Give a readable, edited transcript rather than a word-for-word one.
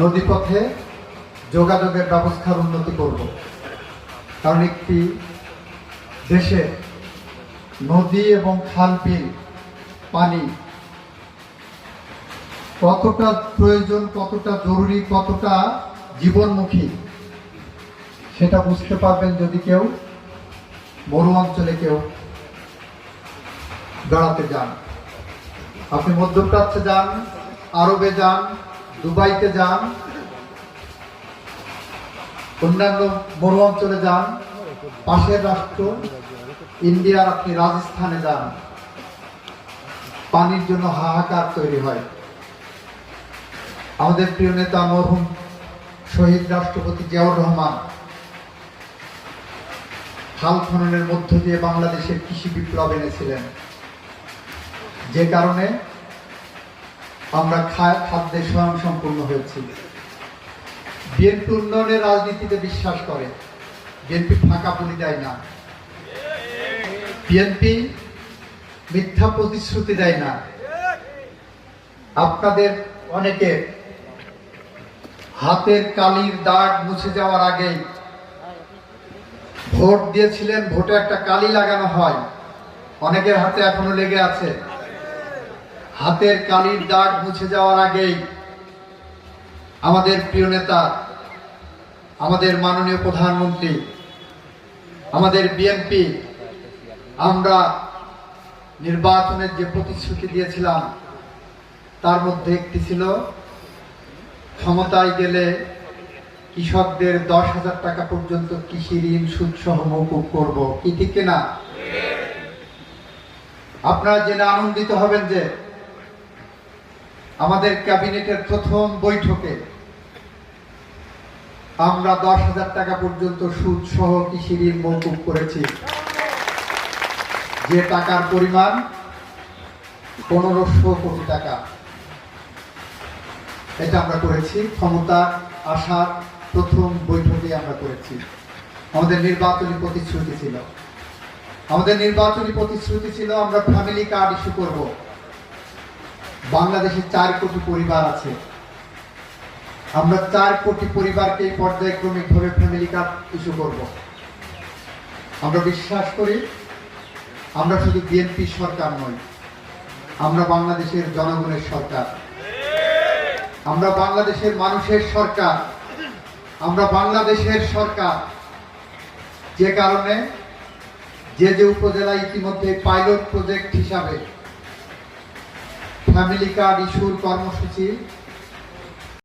নদীপথে যোগাযোগের ব্যবস্থার উন্নতি করব। কারণ একটি দেশে নদী এবং খাল বিল পানি কতটা প্রয়োজন, কতটা জরুরি, কতটা জীবনমুখী সেটা বুঝতে পারবেন যদি কেউ মরু অঞ্চলে কেউ বেড়াতে যান। আপনি মধ্যপ্রাচ্যে যান, আরবে যান, দুবাইতে যান, অন্যান্য মরু অঞ্চলে যান, পাশের রাষ্ট্র ইন্ডিয়ার আপনি রাজস্থানে যান, পানির জন্য হাহাকার তৈরি হয়। আমাদের প্রিয় নেতা মরহুম শহীদ রাষ্ট্রপতি জিয়াউর রহমান খাল খননের মধ্য দিয়ে বাংলাদেশের কৃষি বিপ্লব এনেছিলেন, যে কারণে আমরা খাদ্যে স্বয়ংসম্পূর্ণ হয়েছি। বিএনপি উন্নয়নের রাজনীতিতে বিশ্বাস করে, বিএনপি ফাঁকা পুলি দেয় না, বিএনপি মিথ্যা প্রতিশ্রুতি দেয় না। আপনাদের অনেকে হাতের কালির দাগ মুছে যাওয়ার আগেই ভোট দিয়েছিলেন, ভোটে একটা কালি লাগানো হয়, অনেকের হাতে এখনো লেগে আছে। হাতের কালির দাগ মুছে যাওয়ার আগেই আমাদের প্রিয় নেতা, আমাদের মাননীয় প্রধানমন্ত্রী, আমাদের বিএনপি, আমরা নির্বাচনের যে প্রতিশ্রুতি দিয়েছিলাম তার মধ্যে একটি ছিল ক্ষমতায় গেলে কৃষকদের 10,000 টাকা পর্যন্ত কৃষি ঋণ সুদসহ মওকুফ করব। কি ঠিক কিনা? আপনারা জেনে আনন্দিত হবেন যে আমাদের ক্যাবিনেটের প্রথম বৈঠকে আমরা 10,000 টাকা পর্যন্ত সুদসহ কৃষি ঋণ মওকুফ করেছি, যে টাকার পরিমাণ 1500 কোটি টাকা। এটা আমরা করেছি, ক্ষমতা আসার প্রথম বৈঠকে আমরা করেছি। আমাদের নির্বাচনী প্রতিশ্রুতি ছিল, আমরা ফ্যামিলি কার্ড ইস্যু করব। বাংলাদেশে 4 কোটি পরিবার আছে, আমরা 4 কোটি পরিবারকে পর্যায়ক্রমিকভাবে ফ্যামিলি কার্ড ইস্যু করব। আমরা বিশ্বাস করি আমরা শুধু বিএনপি সরকার নই, আমরা বাংলাদেশের জনগণের সরকার, আমরা বাংলাদেশের মানুষের সরকার, আমরা বাংলাদেশের সরকার। যে কারণে যে উপজেলা ইতিমধ্যে পাইলট প্রজেক্ট হিসাবে ফ্যামিলি কার্ড ইস্যুর কর্মসূচি